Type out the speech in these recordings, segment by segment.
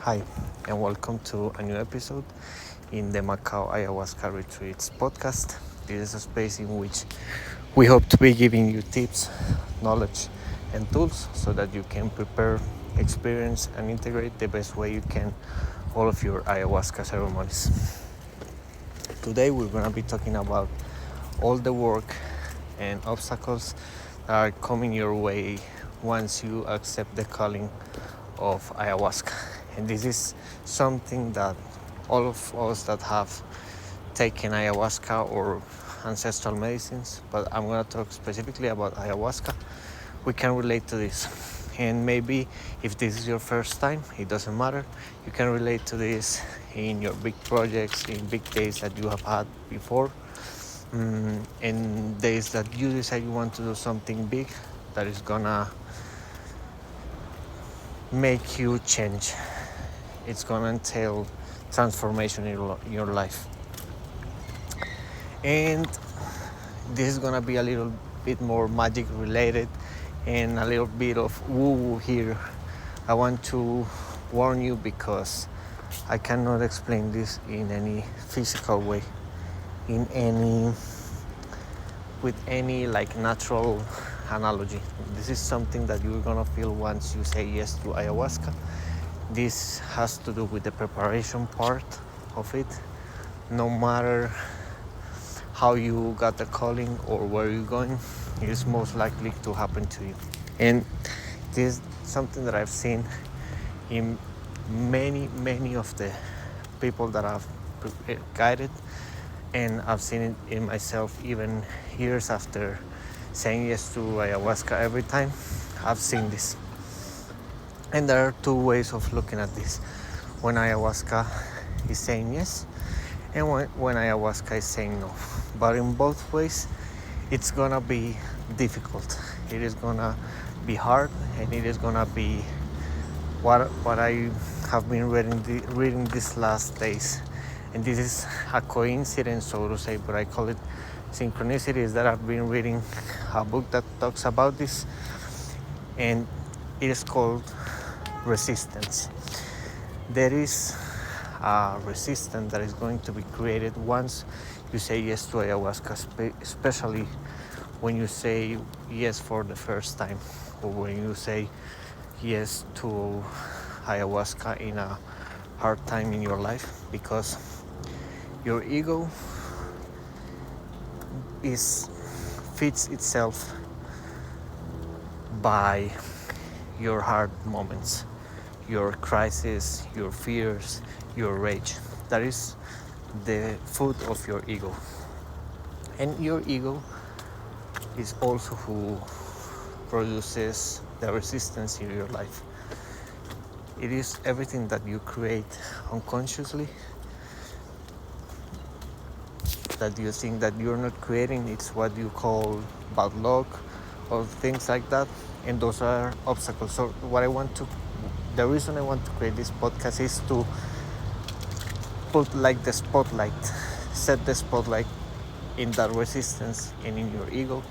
Hi, and welcome to a new episode in the Macau Ayahuasca Retreats podcast. This is a space in which we hope to be giving you tips, knowledge, and tools so that you can prepare, experience, and integrate the best way you can all of your ayahuasca ceremonies. Today, we're going to be talking about all the work and obstacles that are coming your way once you accept the calling of ayahuasca. And this is something that all of us that have taken ayahuasca or ancestral medicines, but I'm going to talk specifically about ayahuasca, we can relate to this. And maybe if this is your first time, it doesn't matter. You can relate to this in your big projects, in big days that you have had before, and days that you decide you want to do something big that is gonna make you change. It's gonna entail transformation in your life. And this is gonna be a little bit more magic related and a little bit of woo-woo here. I want to warn you because I cannot explain this in any physical way, with any like natural analogy. This is something that you're gonna feel once you say yes to ayahuasca. This has to do with the preparation part of it. No matter how you got the calling or where you're going, it is most likely to happen to you. And this is something that I've seen in many of the people that I've guided, and I've seen it in myself even years after saying yes to ayahuasca. Every time I've seen this. And there are two ways of looking at this. When ayahuasca is saying yes, and when ayahuasca is saying no. But in both ways, it's gonna be difficult. It is gonna be hard, and it is gonna be what I have been reading these last days. And this is a coincidence, so to say, but I call it synchronicity, is that I've been reading a book that talks about this, and it is called resistance. There is a resistance that is going to be created once you say yes to ayahuasca, especially when you say yes for the first time, or when you say yes to ayahuasca in a hard time in your life, because your ego fits itself by your hard moments, your crisis, your fears, your rage. That is the food of your ego. And your ego is also who produces the resistance in your life. It is everything that you create unconsciously that you think that you're not creating. It's what you call bad luck or things like that, and those are obstacles. So the reason I want to create this podcast is to put like set the spotlight in that resistance and in your ego,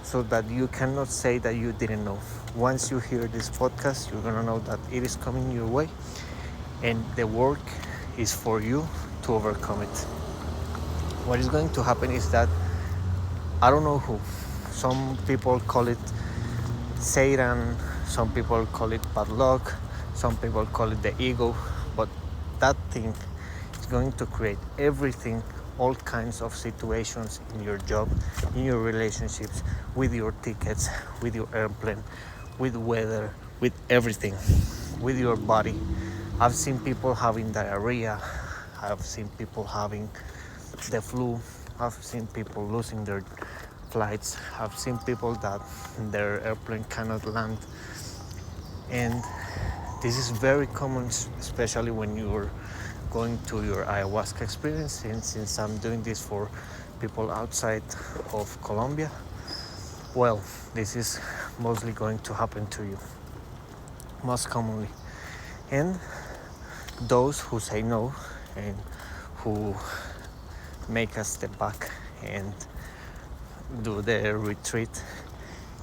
so that you cannot say that you didn't know. Once you hear this podcast, you're gonna know that it is coming your way, and the work is for you to overcome it. What is going to happen is that, I don't know who, some people call it Satan, some people call it bad luck, some people call it the ego, but that thing is going to create everything, all kinds of situations in your job, in your relationships, with your tickets, with your airplane, with weather, with everything, with your body. I've seen people having diarrhea, I've seen people having the flu, I've seen people losing their flights, I've seen people that their airplane cannot land. And this is very common, especially when you're going to your ayahuasca experience. And since I'm doing this for people outside of Colombia, well, this is mostly going to happen to you, most commonly. And those who say no and who make a step back and do the retreat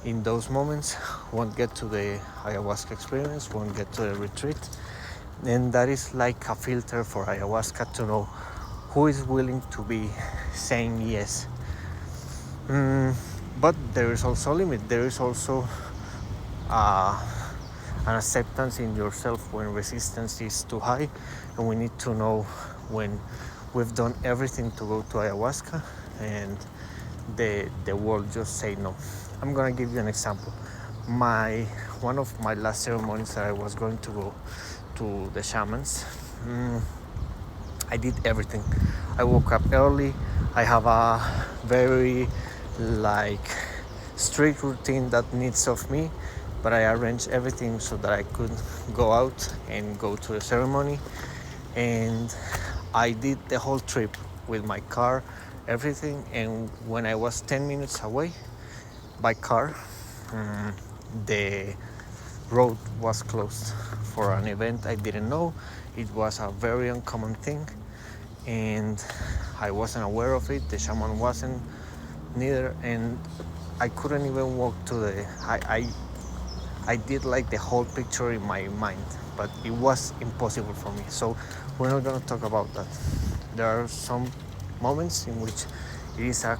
in those moments won't get to the ayahuasca experience, won't get to the retreat, And that is like a filter for ayahuasca to know who is willing to be saying yes. But there is also a limit. There is also uh, an acceptance in yourself when resistance is too high, and we need to know when we've done everything to go to ayahuasca and the world just say no. I'm gonna give you an example. One of my last ceremonies that I was going to go to the shamans, I did everything. I woke up early. I have a very like strict routine that needs of me, but I arranged everything so that I could go out and go to the ceremony. And I did the whole trip with my car, everything. And when I was 10 minutes away by car, the road was closed for an event I didn't know. It was a very uncommon thing, and I wasn't aware of it. The shaman wasn't neither, and I couldn't even walk to the. I did like the whole picture in my mind, but it was impossible for me. So we're not gonna talk about that. There are some moments in which it is a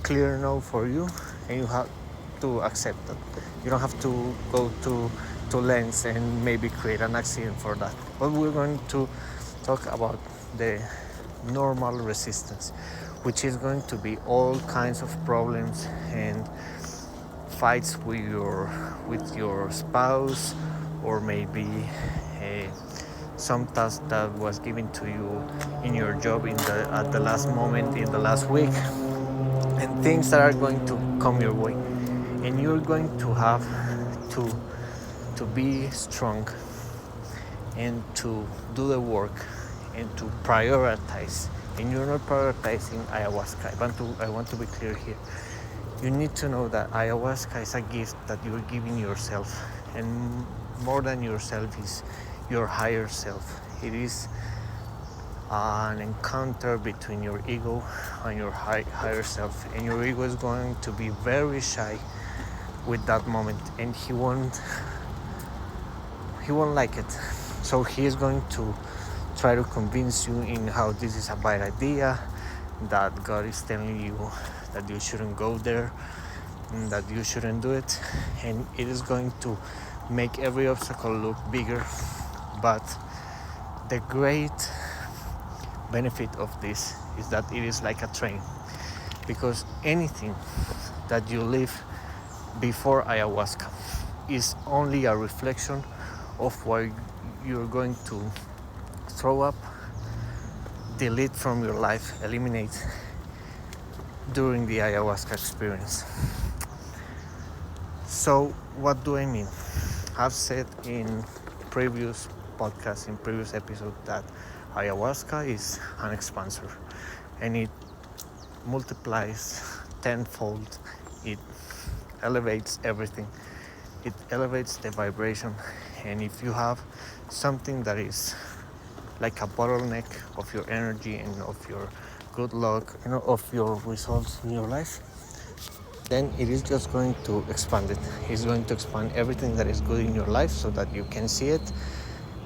clear no for you, and you have to accept that. You don't have to go to lengths and maybe create an accident for that. But we're going to talk about the normal resistance, which is going to be all kinds of problems and fights with your spouse, or maybe some task that was given to you in your job at the last moment in the last week, and things that are going to come your way, and you're going to have to be strong and to do the work and to prioritize. And you're not prioritizing ayahuasca. I want to be clear here. You need to know that ayahuasca is a gift that you're giving yourself, and more than yourself is your higher self. It is an encounter between your ego and your higher self, and your ego is going to be very shy with that moment, and he won't like it. So he is going to try to convince you in how this is a bad idea, that God is telling you that you shouldn't go there, and that you shouldn't do it, and it is going to make every obstacle look bigger. But the great benefit of this is that it is like a train, because anything that you live before ayahuasca is only a reflection of what you're going to throw up, delete from your life, eliminate during the ayahuasca experience. So what do I mean? I've said in previous podcasts, in previous episodes, that ayahuasca is an expansor, and it multiplies tenfold. It elevates everything. It elevates the vibration, and if you have something that is like a bottleneck of your energy and of your good luck, of your results in your life, then it is just going to expand it. It's going to expand everything that is good in your life so that you can see it,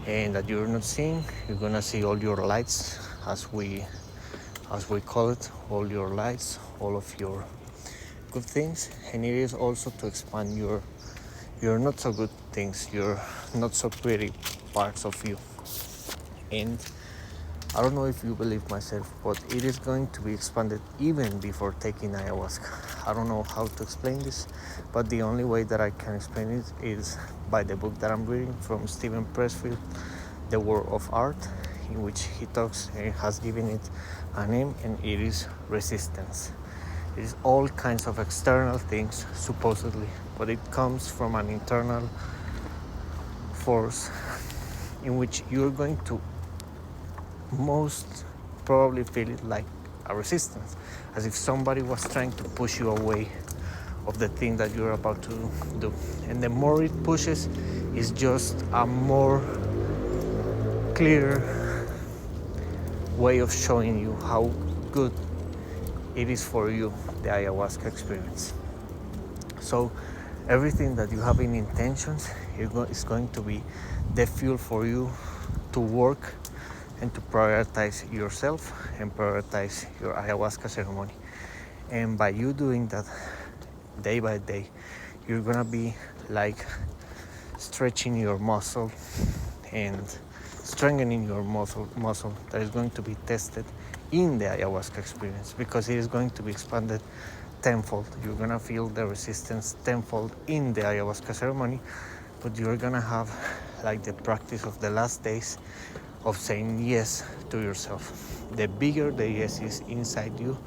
and that you're not seeing. You're gonna see all your lights, as we call it, all your lights, all of your good things. And it is also to expand your not so good things, your not so pretty parts of you. And I don't know if you believe myself, but it is going to be expanded even before taking ayahuasca. I don't know how to explain this, but the only way that I can explain it is by the book that I'm reading from Stephen Pressfield, The War of Art, in which he talks and has given it a name, and it is resistance. It is all kinds of external things, supposedly, but it comes from an internal force in which you're going to most probably feel it like a resistance, as if somebody was trying to push you away of the thing that you're about to do. And the more it pushes, is just a more clear way of showing you how good it is for you, the ayahuasca experience. So everything that you have in intentions is going to be the fuel for you to work and to prioritize yourself and prioritize your ayahuasca ceremony. And by you doing that day by day, you're gonna be like stretching your muscle and strengthening your muscle that is going to be tested in the ayahuasca experience, because it is going to be expanded tenfold. You're gonna feel the resistance tenfold in the ayahuasca ceremony, but you're gonna have like the practice of the last days of saying yes to yourself. The bigger the yes is inside you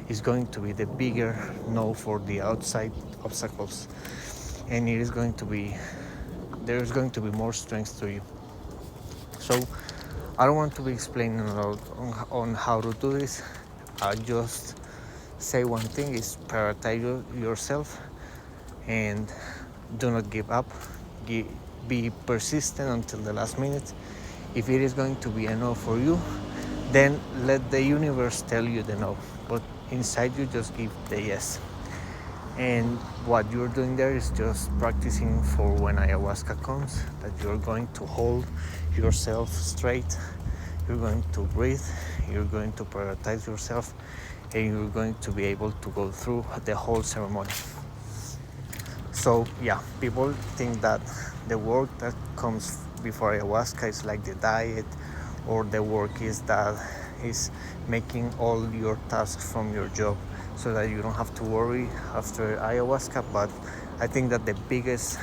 is going to be the bigger no for the outside obstacles, and it is going to be, there's going to be more strength to you. So I don't want to be explaining a lot on how to do this. I just say one thing is prioritize yourself and do not give up. Be persistent until the last minute. If it is going to be a no for you, then let the universe tell you the no, but inside you just give the yes. And what you're doing there is just practicing for when ayahuasca comes, that you're going to hold yourself straight, you're going to breathe, you're going to prioritize yourself, and you're going to be able to go through the whole ceremony. So yeah, people think that the work that comes before ayahuasca is like the diet, or the work is that is making all your tasks from your job so that you don't have to worry after ayahuasca. But I think that the biggest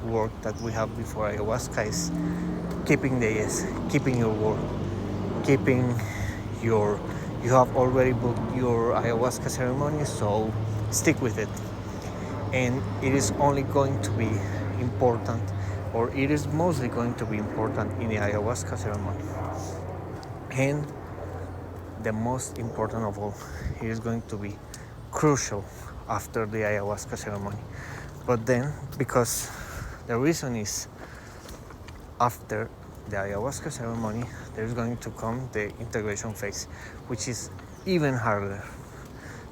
work that we have before ayahuasca is keeping the yes, keeping your word, keeping your, you have already booked your ayahuasca ceremony, so stick with it. And it is only going to be important, or it is mostly going to be important in the ayahuasca ceremony. And the most important of all, it is going to be crucial after the ayahuasca ceremony. But then, because the reason is, after the ayahuasca ceremony, there's going to come the integration phase, which is even harder.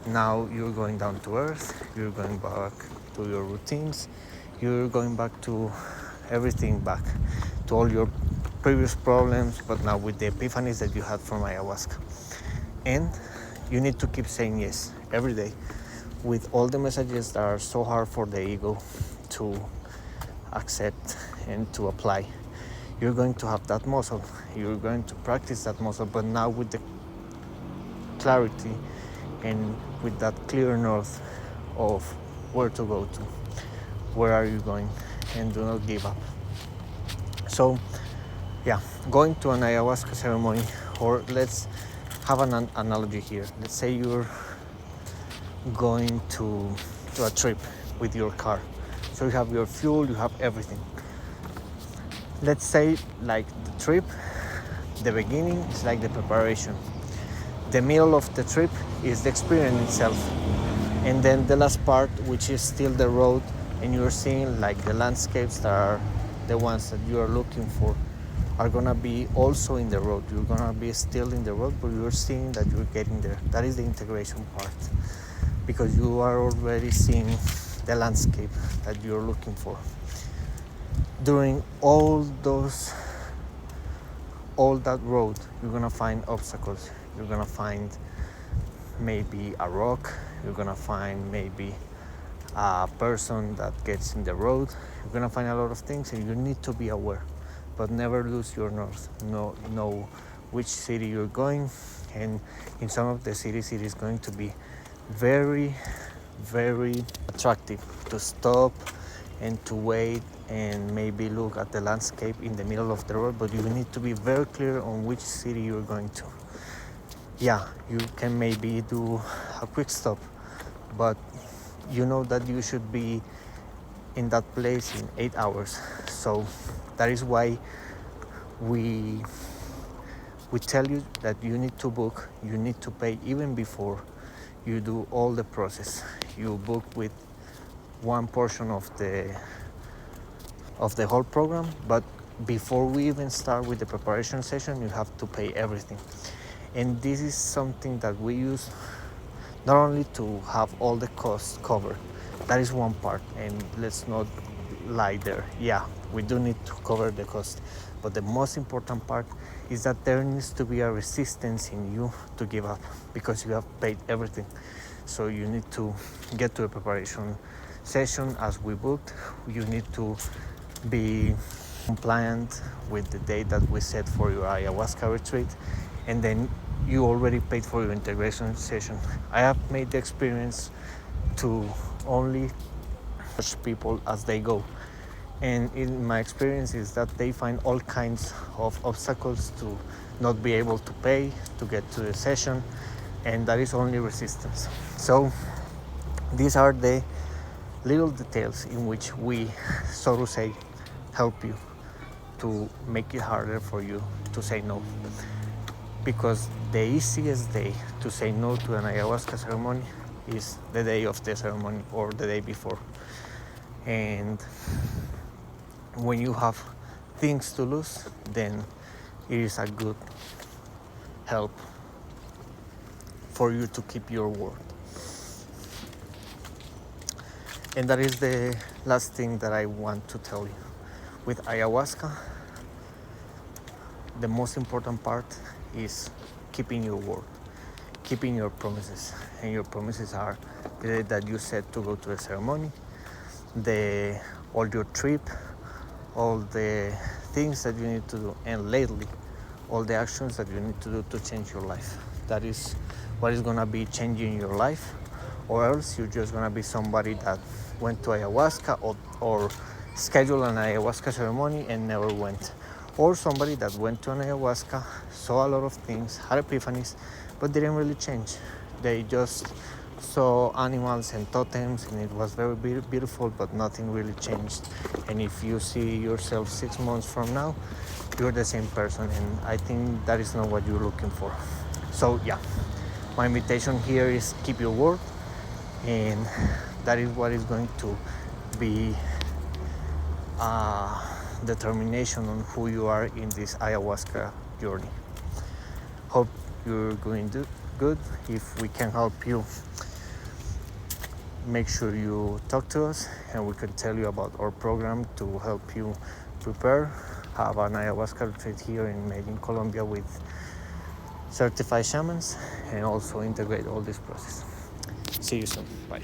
Now you're going down to earth, you're going back to your routines, you're going back to everything, back to all your previous problems, but now with the epiphanies that you had from ayahuasca. And you need to keep saying yes every day with all the messages that are so hard for the ego to accept and to apply. You're going to have that muscle, you're going to practice that muscle, but now with the clarity and with that clear north of where to go to, where are you going, and do not give up. So yeah, going to an ayahuasca ceremony, or let's have an analogy here. Let's say you're going to a trip with your car, so you have your fuel, you have everything. Let's say like the trip, the beginning is like the preparation, the middle of the trip is the experience itself, and then the last part, which is still the road, and you're seeing like the landscapes that are the ones that you are looking for, are gonna be also in the road. You're gonna be still in the road, but you're seeing that you're getting there. That is the integration part, because you are already seeing the landscape that you're looking for. During all that road, you're gonna find obstacles. You're gonna find maybe a rock, you're gonna find maybe a person that gets in the road, you're gonna find a lot of things, and you need to be aware, but never lose your north. Know which city you're going, and in some of the cities it is going to be very, very attractive to stop and to wait and maybe look at the landscape in the middle of the road, but you need to be very clear on which city you're going to. Yeah, you can maybe do a quick stop, but you know that you should be in that place in 8 hours. So that is why we tell you that you need to book, you need to pay even before you do all the process. You book with one portion of the whole program, but before we even start with the preparation session, you have to pay everything. And this is something that we use not only to have all the costs covered, that is one part, and let's not lie there. Yeah, we do need to cover the cost, But the most important part is that there needs to be a resistance in you to give up, because you have paid everything. So you need to get to a preparation session as we booked. You need to be compliant with the date that we set for your ayahuasca retreat, and then you already paid for your integration session. I have made the experience to only touch people as they go, and in my experience is that they find all kinds of obstacles to not be able to pay to get to the session, and that is only resistance. So these are the little details in which we, so to say, help you to make it harder for you to say no. Because the easiest day to say no to an ayahuasca ceremony is the day of the ceremony or the day before. And when you have things to lose, then it is a good help for you to keep your word. And that is the last thing that I want to tell you. With ayahuasca, the most important part is keeping your word, keeping your promises. And your promises are the day that you said to go to the ceremony, all your trip, all the things that you need to do, and lately, all the actions that you need to do to change your life. That is what is gonna be changing your life, or else you're just gonna be somebody that went to ayahuasca or scheduled an ayahuasca ceremony and never went. Or somebody that went to an ayahuasca, saw a lot of things, had epiphanies, but didn't really change. They just saw animals and totems, and it was very beautiful, but nothing really changed. And if you see yourself 6 months from now, you're the same person, and I think that is not what you're looking for. So yeah, my invitation here is keep your word, and that is what is going to be determination on who you are in this ayahuasca journey. Hope you're going to good. If we can help you, make sure you talk to us, and we can tell you about our program to help you prepare, have an ayahuasca retreat here in Medellin, Colombia, with certified shamans, and also integrate all this process. See you soon. Bye.